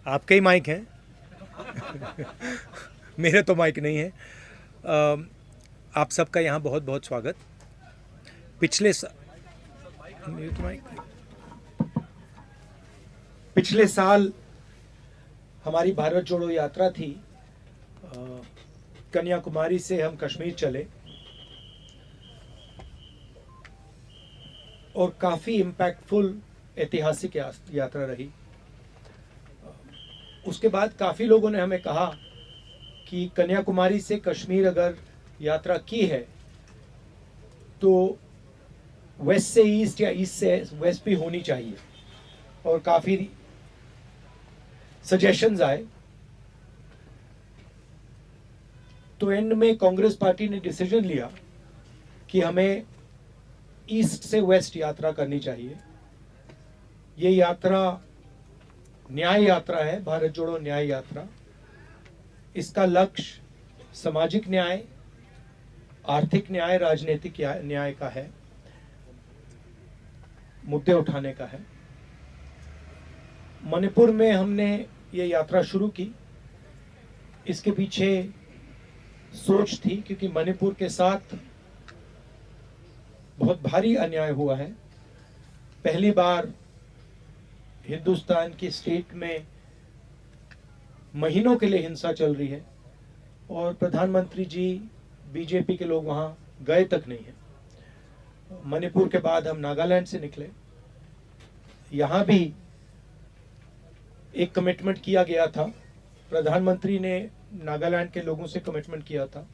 आपके ही माइक हैं। मेरे तो माइक नहीं है। आप सबका यहाँ बहुत बहुत स्वागत। पिछले साल हमारी भारत जोड़ो यात्रा थी। कन्याकुमारी से हम कश्मीर चले और काफ़ी इम्पैक्टफुल ऐतिहासिक यात्रा रही। उसके बाद काफ़ी लोगों ने हमें कहा कि कन्याकुमारी से कश्मीर अगर यात्रा की है तो वेस्ट से ईस्ट या ईस्ट से वेस्ट भी होनी चाहिए, और काफ़ी सजेशंस आए। तो एंड में कांग्रेस पार्टी ने डिसीजन लिया कि हमें ईस्ट से वेस्ट यात्रा करनी चाहिए। ये यात्रा न्याय यात्रा है, भारत जोड़ो न्याय यात्रा। इसका लक्ष्य सामाजिक न्याय, आर्थिक न्याय, राजनीतिक न्याय का है, मुद्दे उठाने का है। मणिपुर में हमने ये यात्रा शुरू की। इसके पीछे सोच थी क्योंकि मणिपुर के साथ बहुत भारी अन्याय हुआ है। पहली बार हिंदुस्तान की स्टेट में महीनों के लिए हिंसा चल रही है और प्रधानमंत्री जी, बीजेपी के लोग वहां गए तक नहीं है। मणिपुर के बाद हम नागालैंड से निकले। यहां भी एक कमिटमेंट किया गया था। प्रधानमंत्री ने नागालैंड के लोगों से कमिटमेंट किया था,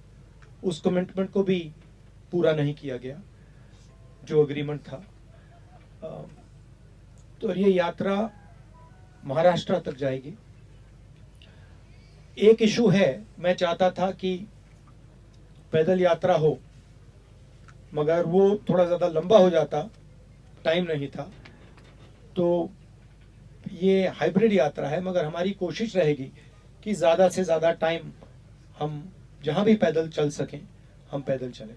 उस कमिटमेंट को भी पूरा नहीं किया गया जो एग्रीमेंट था। तो ये यात्रा महाराष्ट्र तक जाएगी। एक इशू है, मैं चाहता था कि पैदल यात्रा हो, मगर वो थोड़ा ज़्यादा लंबा हो जाता, टाइम नहीं था। तो ये हाइब्रिड यात्रा है, मगर हमारी कोशिश रहेगी कि ज़्यादा से ज़्यादा टाइम हम जहाँ भी पैदल चल सकें हम पैदल चलें।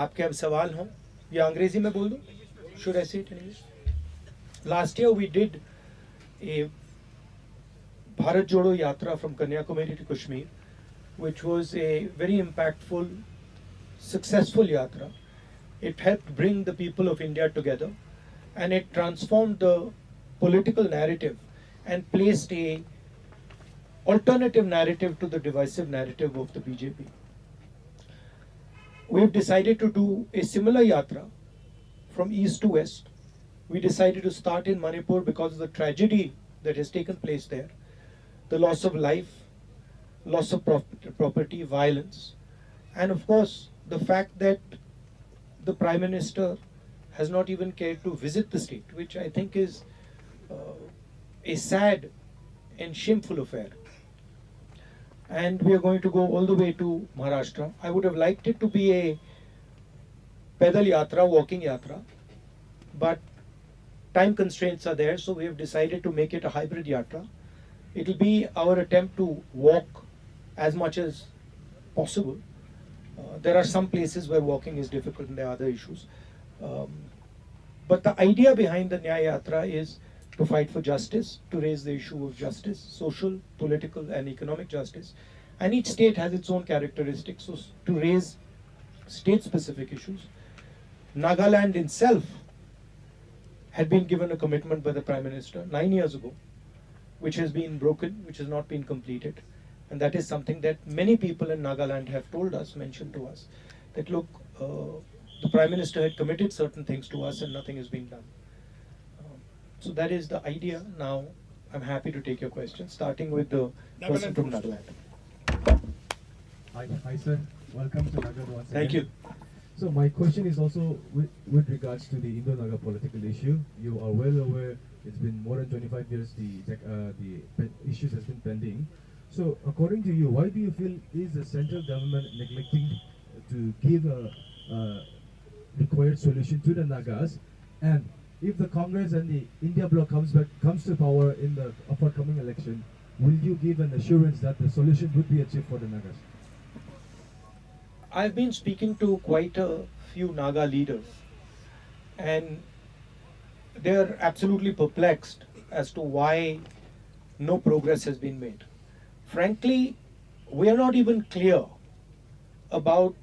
आपके अब सवाल हों या अंग्रेजी में बोल दूं? Should I say it in English? Last year we did a Bharat Jodo Yatra from Kanyakumari to Kashmir, which was a very impactful, successful yatra. It helped bring the people of India together, and it transformed the political narrative and placed a alternative narrative to the divisive narrative of the BJP. We've decided to do a similar yatra from east to west. We decided to start in Manipur because of the tragedy that has taken place there, the loss of life, loss of property, violence, and of course the fact that the Prime Minister has not even cared to visit the state, which I think is a sad and shameful affair. And we are going to go all the way to Maharashtra. I would have liked it to be a pedal yatra, walking yatra, but time constraints are there, so we have decided to make it a hybrid yatra. It will be our attempt to walk as much as possible. There are some places where walking is difficult and there are other issues. But the idea behind the Nyay Yatra is to fight for justice, to raise the issue of justice, social, political and economic justice. And each state has its own characteristics, so to raise state-specific issues. Nagaland itself had been given a commitment by the Prime Minister 9 years ago, which has been broken, which has not been completed. And that is something that many people in Nagaland have told us, mentioned to us, that look, the Prime Minister had committed certain things to us and nothing has been done. So that is the idea. Now I'm happy to take your questions, starting with the person from Nagaland. Hi sir, welcome to Nagar once again. Thank you. So my question is also with regards to the Indo-Naga political issue. You are well aware it's been more than 25 years the issues has been pending. So according to you, why do you feel is the central government neglecting to give a required solution to the Nagas? And if the Congress and the India bloc comes to power in the upcoming election, will you give an assurance that the solution would be achieved for the Nagas? I've been speaking to quite a few Naga leaders, and they're absolutely perplexed as to why no progress has been made. Frankly, we are not even clear about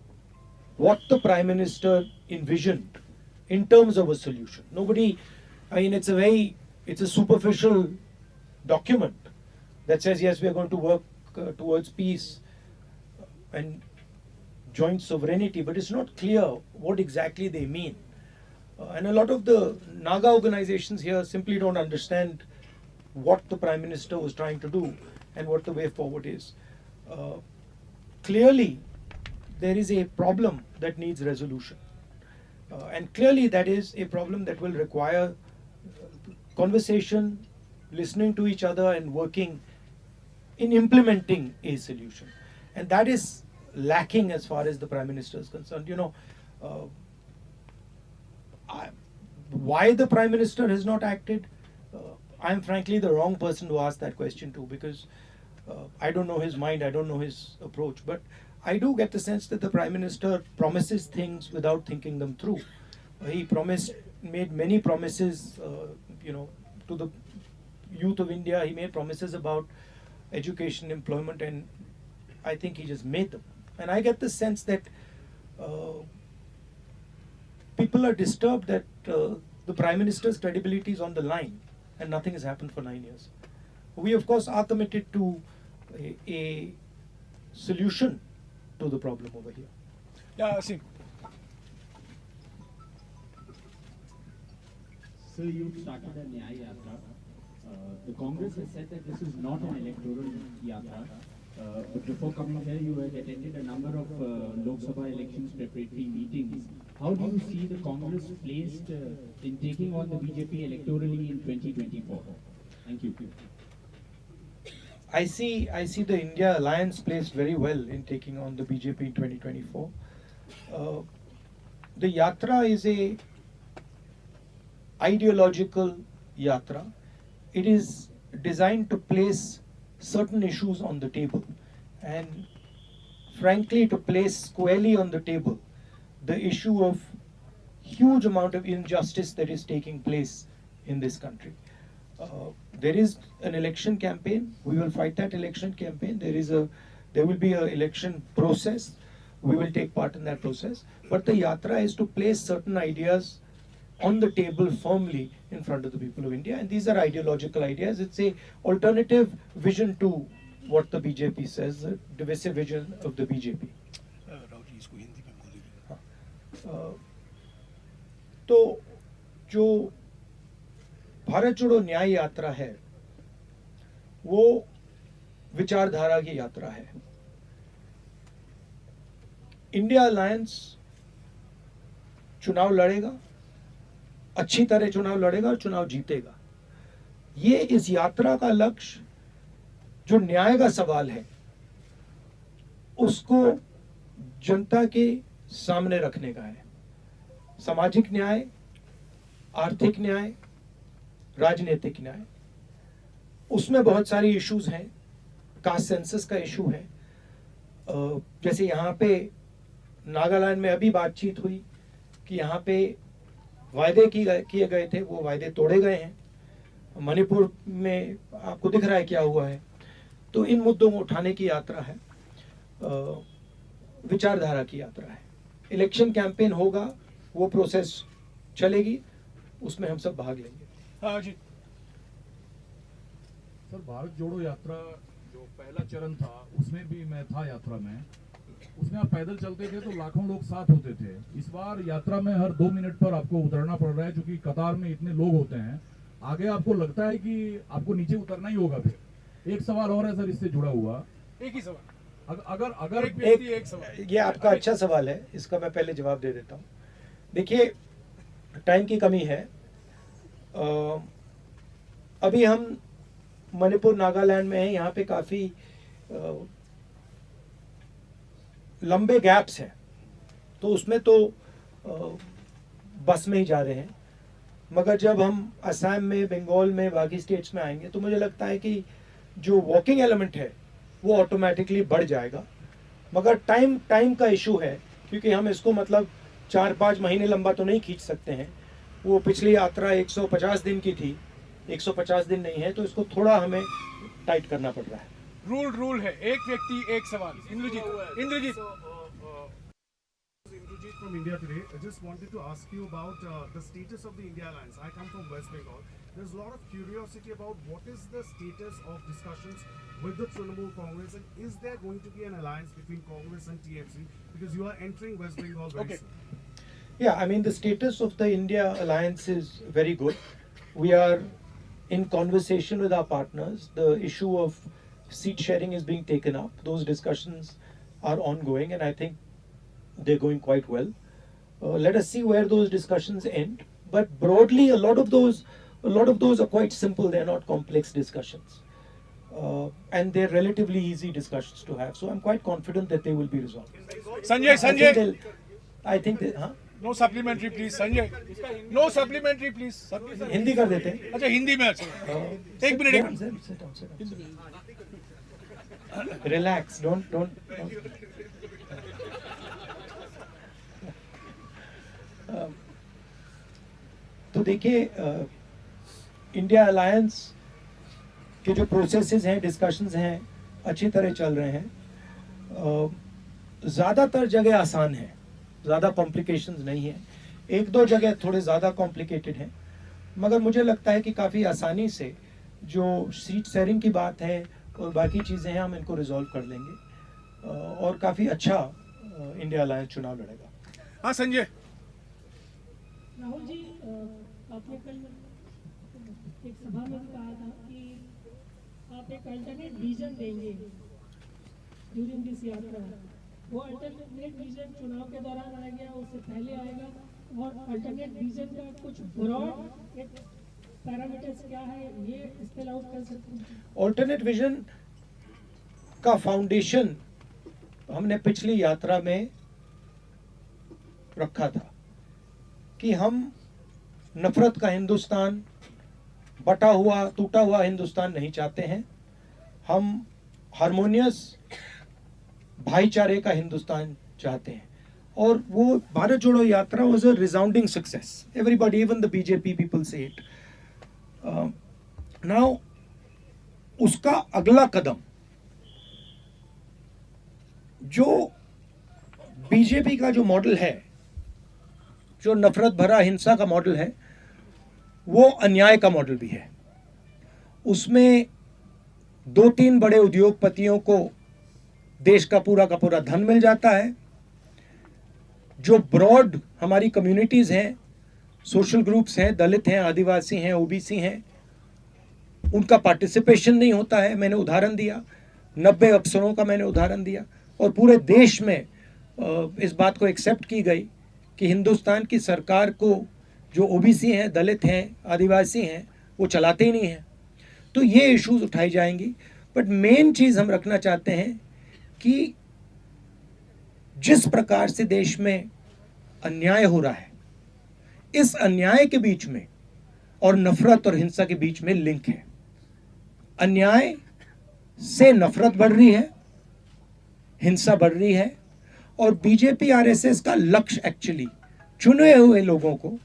what the Prime Minister envisioned in terms of a solution. Nobody, I mean, it's a superficial document that says, yes, we are going to work towards peace and joint sovereignty, but it's not clear what exactly they mean. And a lot of the Naga organizations here simply don't understand what the Prime Minister was trying to do and what the way forward is. Clearly, there is a problem that needs resolution. And clearly that is a problem that will require conversation, listening to each other and working in implementing a solution. And that is lacking as far as the Prime Minister is concerned. You know, why the Prime Minister has not acted, I am frankly the wrong person to ask that question to, because I don't know his mind, I don't know his approach. But I do get the sense that the Prime Minister promises things without thinking them through. He made many promises, you know, to the youth of India. He made promises about education, employment, and I think he just made them. And I get the sense that people are disturbed that the Prime Minister's credibility is on the line and nothing has happened for 9 years. We of course are committed to a solution to the problem over here. Yeah, Asim. So you started a nyay yatra. The Congress has said that this is not an electoral yatra. But before coming here, you had attended a number of Lok Sabha elections preparatory meetings. How do you see the Congress placed in taking on the BJP electorally in 2024? Thank you. I see the India alliance placed very well in taking on the BJP in 2024. The yatra is a ideological yatra. It is designed to place certain issues on the table, and frankly to place squarely on the table the issue of huge amount of injustice that is taking place in this country. There is an election campaign. We will fight that election campaign. There will be an election process. We will take part in that process. But the yatra is to place certain ideas on the table firmly in front of the people of India, and these are ideological ideas. It's a alternative vision to what the BJP says, the divisive vision of the BJP. तो जो भारत जोड़ो न्याय यात्रा है वो विचारधारा की यात्रा है. इंडिया अलायंस चुनाव लड़ेगा, अच्छी तरह चुनाव लड़ेगा और चुनाव जीतेगा. ये इस यात्रा का लक्ष्य जो न्याय का सवाल है उसको जनता के सामने रखने का है. सामाजिक न्याय, आर्थिक न्याय, राजनीतिक न्याय, उसमें बहुत सारी इश्यूज हैं. कास्ट सेंसस का इशू है. जैसे यहाँ पे नागालैंड में अभी बातचीत हुई कि यहाँ पे वायदे किए गए थे, वो वायदे तोड़े गए हैं. मणिपुर में आपको दिख रहा है क्या हुआ है. तो इन मुद्दों को उठाने की यात्रा है, विचारधारा की यात्रा है. इलेक्शन कैंपेन होगा, वो प्रोसेस चलेगी, उसमें हम सब भाग लेंगे. हाँ जी सर, भारत जोड़ो यात्रा जो पहला चरण था उसमें भी मैं था यात्रा में. उसमें आप पैदल चलते थे तो लाखों लोग साथ होते थे. इस बार यात्रा में हर 2 मिनट पर आपको उतरना पड़ रहा है, क्योंकि कतार में इतने लोग होते हैं. आगे आपको लगता है कि आपको नीचे उतरना ही होगा. फिर एक सवाल और है सर इससे जुड़ा हुआ. एक ही सवाल. अगर अगर एक सवाल. ये आपका अच्छा सवाल है, इसका मैं पहले जवाब दे देता हूँ. देखिए, टाइम की कमी है. अभी हम मणिपुर नागालैंड में हैं. यहाँ पे काफ़ी लंबे गैप्स हैं, तो उसमें तो बस में ही जा रहे हैं. मगर जब हम असम में, बंगाल में, बाकी स्टेट्स में आएंगे तो मुझे लगता है कि जो वॉकिंग एलिमेंट है वो ऑटोमेटिकली बढ़ जाएगा. मगर टाइम का इशू है, क्योंकि हम इसको मतलब 4-5 महीने लंबा तो नहीं खींच सकते हैं. वो पिछली यात्रा 150 दिन की थी, 150 दिन नहीं है, तो इसको थोड़ा हमें टाइट करना पड़ रहा है. रूल है, एक व्यक्ति एक सवाल. Indrajit. Indrajit from India today. I just wanted to ask you about the status of the India Alliance. I come from West Bengal. There's a lot of curiosity about what is the status of discussions with the Trinamool Congress, and is there going to be an alliance between Congress and TMC, because you are entering West Bengal very soon? Yeah, I mean, the status of the India Alliance is very good. We are in conversation with our partners. The issue of seat sharing is being taken up. Those discussions are ongoing, and I think they're going quite well. Let us see where those discussions end. But broadly, a lot of those are quite simple. They're not complex discussions, and they're relatively easy discussions to have. So I'm quite confident that they will be resolved. Sanjay. I think they, huh? No supplementary, please, Sanjay. No supplementary, please. Hindi कर देते हैं. अच्छा, हिंदी में. अच्छा. एक minute. Sit down. Relax. Don't. तो देखिए, India alliance के जो प्रोसेसेस हैं, डिस्कशंस हैं, अच्छी तरह चल रहे हैं. ज़्यादातर जगह आसान है, ज़्यादा कॉम्प्लिकेशंस नहीं है. एक दो जगह थोड़े ज़्यादा कॉम्प्लिकेटेड हैं, मगर मुझे लगता है कि काफ़ी आसानी से जो सीट शेयरिंग की बात है और बाकी चीज़ें हैं, हम इनको रिजॉल्व कर लेंगे और काफ़ी अच्छा इंडिया अलायंस चुनाव लड़ेगा. हाँ संजय. राहुल जी, आपने कल एक सभा में कहा था कि आप एक अल्टरनेट विजन देंगे ड्यूरिंग दिस यात्रा. वो अल्टरनेट विजन चुनाव के दौरान आ गया, उससे पहले आएगा, और अल्टरनेट विजन का कुछ ब्रॉड एक पैरामीटर्स क्या है, ये स्पेल आउट कर सकते हैं? ऑल्टरनेट विजन का फाउंडेशन हमने पिछली यात्रा में रखा था कि हम नफरत का हिंदुस्तान, बटा हुआ टूटा हुआ हिंदुस्तान नहीं चाहते हैं. हम हार्मोनियस भाईचारे का हिंदुस्तान चाहते हैं. और वो भारत जोड़ो यात्रा was a resounding success. Everybody, even the BJP people से इट. नाउ उसका अगला कदम जो बीजेपी का जो मॉडल है, जो नफरत भरा हिंसा का मॉडल है, वो अन्याय का मॉडल भी है. उसमें 2-3 बड़े उद्योगपतियों को देश का पूरा धन मिल जाता है. जो ब्रॉड हमारी कम्युनिटीज़ हैं, सोशल ग्रुप्स हैं, दलित हैं, आदिवासी हैं, ओबीसी हैं, उनका पार्टिसिपेशन नहीं होता है. मैंने उदाहरण दिया, 90 अफसरों का मैंने उदाहरण दिया. और पूरे देश में इस बात को एक्सेप्ट की गई कि हिंदुस्तान की सरकार को जो ओबीसी हैं, दलित हैं, आदिवासी हैं, वो चलाते ही नहीं हैं. तो ये इश्यूज उठाई जाएंगी. बट मेन चीज़ हम रखना चाहते हैं कि जिस प्रकार से देश में अन्याय हो रहा है, इस अन्याय के बीच में और नफरत और हिंसा के बीच में लिंक है. अन्याय से नफरत बढ़ रही है, हिंसा बढ़ रही है, और बीजेपी आरएसएस का लक्ष्य एक्चुअली चुने हुए लोगों को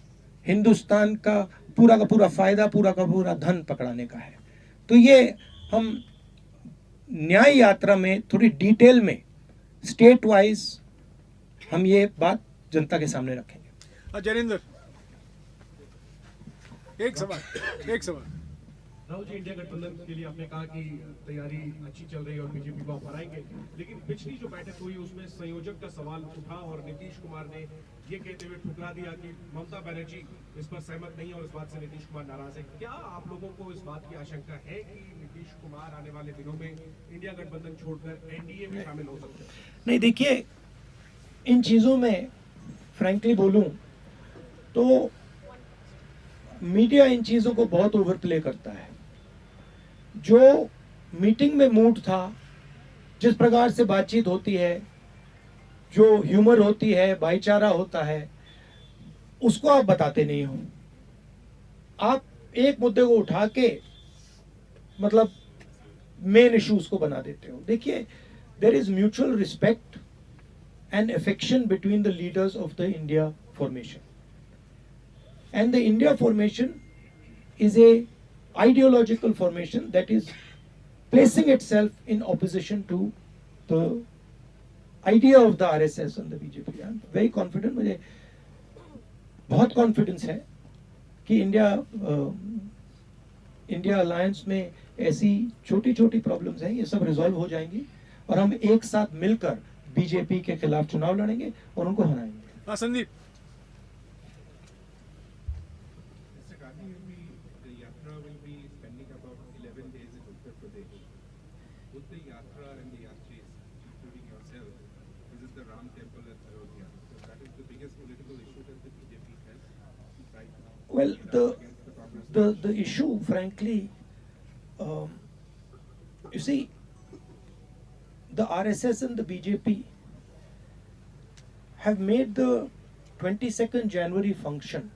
हिंदुस्तान का पूरा फायदा, पूरा का पूरा धन पकड़ाने का है. तो ये हम न्याय यात्रा में थोड़ी डिटेल में स्टेट वाइज हम ये बात जनता के सामने रखेंगे. जरिंदर, एक सवाल. राहुल जी, इंडिया गठबंधन के लिए आपने कहा कि तैयारी अच्छी चल रही है और बीजेपी को आप हराएंगे, लेकिन पिछली जो बैठक हुई उसमें संयोजक का सवाल उठा और नीतीश कुमार ने ये कहते हुए ठुकरा दिया कि ममता बनर्जी इस पर सहमत नहीं और इस बात से नीतीश कुमार नाराज है. क्या आप लोगों को इस बात की आशंका है कि नीतीश कुमार आने वाले दिनों में इंडिया गठबंधन छोड़कर एनडीए में शामिल हो सकते हैं? नहीं, देखिए, इन चीज़ों में फ्रैंकली बोलूं तो मीडिया इन चीज़ों को बहुत ओवरप्ले करता है. जो मीटिंग में मूड था, जिस प्रकार से बातचीत होती है, जो ह्यूमर होती है, भाईचारा होता है, उसको आप बताते नहीं हो. आप एक मुद्दे को उठा के मतलब मेन इश्यूज को बना देते हो. देखिए, there is mutual respect and affection between the leaders of the India formation. And the India formation is a ideological formation that is placing itself in opposition to the idea of the RSS and the BJP. I'm very confident, मुझे बहुत confidence है कि India alliance में ऐसी छोटी छोटी problems हैं, ये सब रिजॉल्व हो जाएंगी और हम एक साथ मिलकर बीजेपी के खिलाफ चुनाव लड़ेंगे और उनको हराएंगे। हाँ Sandeep. Mr. Gandhi, the yatra will be spending about 11 days in Uttar Pradesh. Would the yatra and the yatris, including yourself, visit the Ram temple at Ayodhya? So that is the biggest political issue that the BJP has right now. Well, against the Congress. the issue, frankly, you see, the RSS and the BJP have made the 22nd January function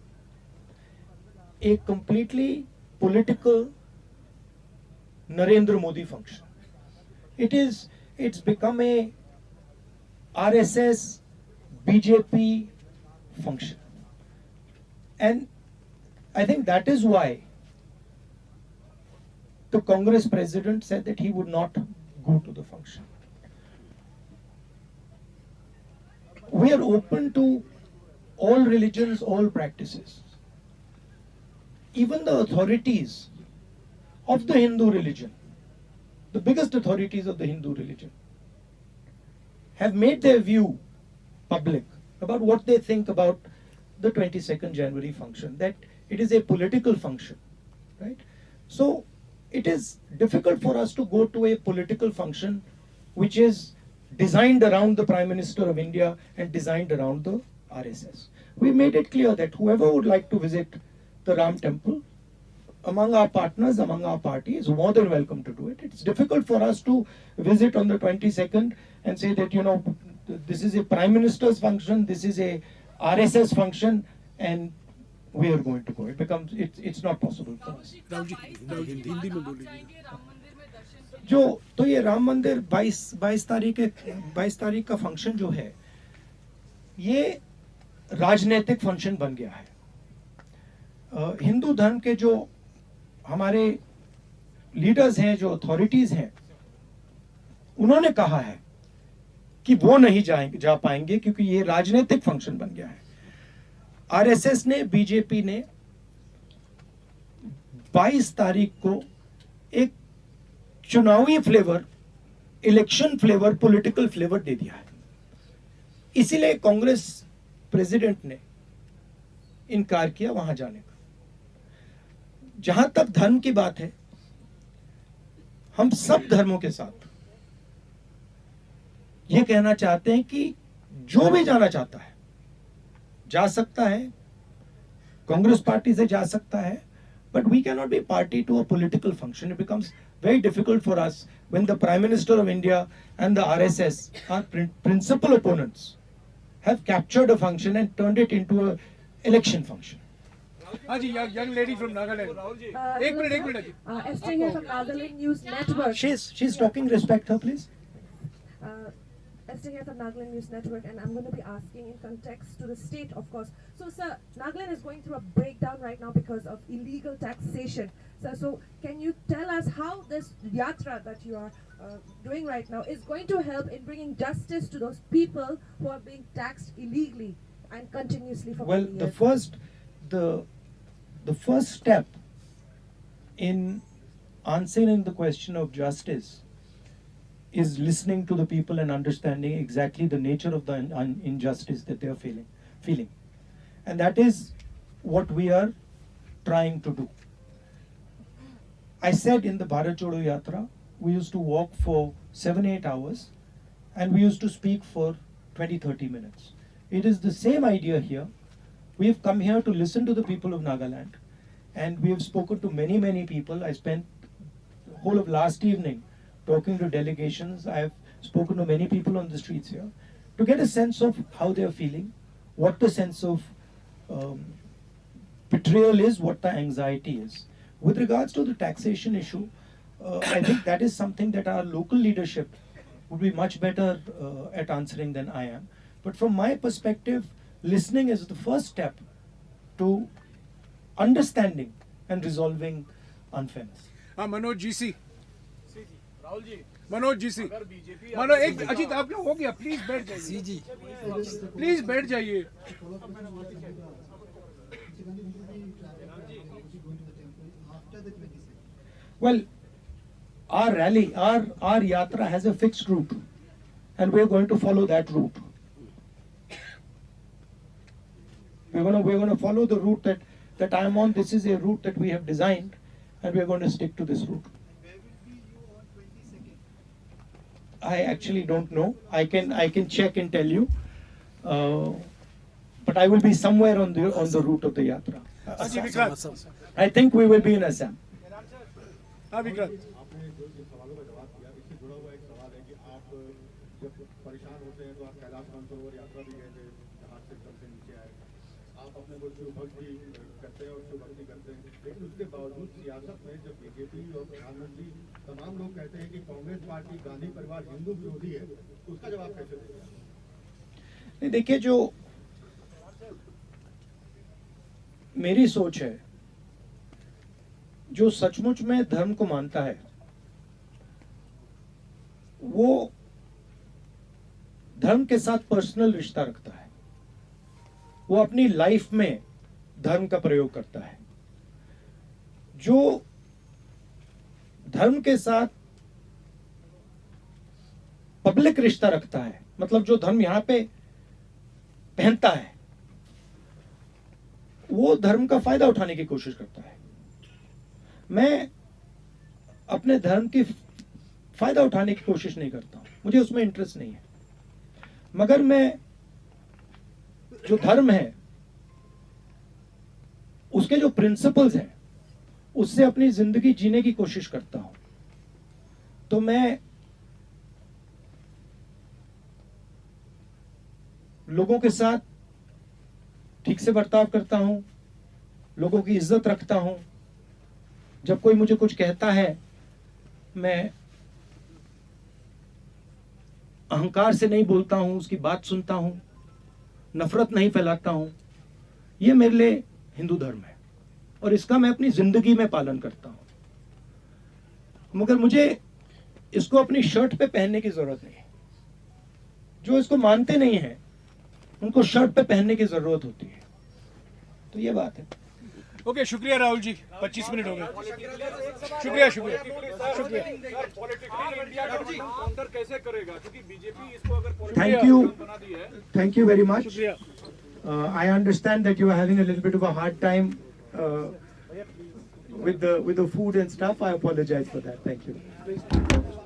a completely political Narendra Modi function. It's become a RSS BJP function, and I think that is why the Congress president said that he would not go to the function. We are open to all religions, all practices. Even the authorities of the Hindu religion, the biggest authorities of the Hindu religion, have made their view public about what they think about the 22nd January function, that it is a political function, right? So it is difficult for us to go to a political function which is designed around the Prime Minister of India and designed around the RSS. We made it clear that whoever would like to visit the Ram temple, among our partners, among our party, is more than welcome to do it. It's difficult for us to visit on the 22nd and say that, you know, this is a Prime Minister's function, this is a RSS function, and we are going to go. It's not possible for us. Hindi में बोलिए। जो तो ये राम मंदिर 22 तारीख का function जो है, ये राजनीतिक फंक्शन बन गया है। हिंदू धर्म के जो हमारे लीडर्स हैं, जो अथॉरिटीज हैं, उन्होंने कहा है कि वो नहीं जा पाएंगे क्योंकि ये राजनीतिक फंक्शन बन गया है। आरएसएस ने, बीजेपी ने 22 तारीख को एक चुनावी flavour, election flavour, political flavour दे दिया है। इसीलिए कांग्रेस प्रेसिडेंट ने इनकार किया वहां जाने का। जहां तक धर्म की बात है, हम सब धर्मों के साथ ये कहना चाहते हैं कि जो भी जाना चाहता है जा सकता है, कांग्रेस पार्टी से जा सकता है, but we cannot be party to a political function. It becomes very difficult for us when the Prime Minister of India and the RSS, our principal opponents, have captured a function and turned it into an election function. हाँ जी, young lady from Nagaland. एक minute. Esther here from Nagaland News Network. She's talking. Respect her, please. Esther here from Nagaland News Network, and I'm going to be asking in context to the state, of course. So, sir, Nagaland is going through a breakdown right now because of illegal taxation. So can you tell us how this yatra that you are doing right now is going to help in bringing justice to those people who are being taxed illegally and continuously for many years? The first step in answering the question of justice is listening to the people and understanding exactly the nature of the injustice that they are feeling. And that is what we are trying to do. I said in the Bharat Jodo Yatra, we used to walk for 7-8 hours and we used to speak for 20-30 minutes. It is the same idea here. We have come here to listen to the people of Nagaland, and we have spoken to many people. I spent the whole of last evening talking to delegations. I have spoken to many people on the streets here to get a sense of how they are feeling, what the sense of betrayal is, what the anxiety is. With regards to the taxation issue, I think that is something that our local leadership would be much better at answering than I am. But from my perspective, listening is the first step to understanding and resolving unfairness. हाँ मनोज जी सी राहुल जी मनोज जी सी मनोज एक अजीत आपका हो गया please बैठ जाइए जी please बैठ जाइए Well, our rally, our yatra has a fixed route, and we're going to follow that route. We're going to follow the route that I am on. This is a route that we have designed, and we're going to stick to this route. I actually don't know. I can check and tell you, but I will be somewhere on the route of the yatra. अजी Vikrant I think we will be in Assam. हाँ विक्रांत आपने जो जिन सवालों का जवाब दिया इससे जुड़ा हुआ एक सवाल है कि आप जब परेशान होते हैं तो आप कैलाश मानसरोवर यात्रा भी गए थे जहाज से एकदम से नीचे आए आप अपने को शिव भक्ति करते हैं और शिव भक्ति करते हैं लेकिन उसके बावजूद सियासत में जब बीजेपी और प्रधानमंत्री तमाम लोग कहते हैं कि कांग्रेस पार्टी गांधी परिवार हिंदू विरोधी है उसका जवाब कैसे देंगे? नहीं, देखिए, जो मेरी सोच है, जो सचमुच में धर्म को मानता है वो धर्म के साथ पर्सनल रिश्ता रखता है, वो अपनी लाइफ में धर्म का प्रयोग करता है। जो धर्म के साथ पब्लिक रिश्ता रखता है, मतलब जो धर्म यहां पे पहनता है, वो धर्म का फायदा उठाने की कोशिश करता है। मैं अपने धर्म की फायदा उठाने की कोशिश नहीं करता हूं, मुझे उसमें इंटरेस्ट नहीं है, मगर मैं जो धर्म है उसके जो प्रिंसिपल्स हैं उससे अपनी जिंदगी जीने की कोशिश करता हूं। तो मैं लोगों के साथ ठीक से बर्ताव करता हूं, लोगों की इज्जत रखता हूं। जब कोई मुझे कुछ कहता है, मैं अहंकार से नहीं बोलता हूं, उसकी बात सुनता हूं, नफरत नहीं फैलाता हूं। ये मेरे लिए हिंदू धर्म है और इसका मैं अपनी जिंदगी में पालन करता हूं। मगर मुझे इसको अपनी शर्ट पे पहनने की जरूरत नहीं है। जो इसको मानते नहीं हैं उनको शर्ट पे पहनने की जरूरत होती है। तो ये बात है। ओके शुक्रिया राहुल जी 25 मिनट हो गए शुक्रिया शुक्रिया शुक्रिया कैसे करेगा क्योंकि बीजेपी इसको अगर Thank you very much. I understand that you are having a little bit of a hard time with the food and stuff. I apologize for that. Thank you.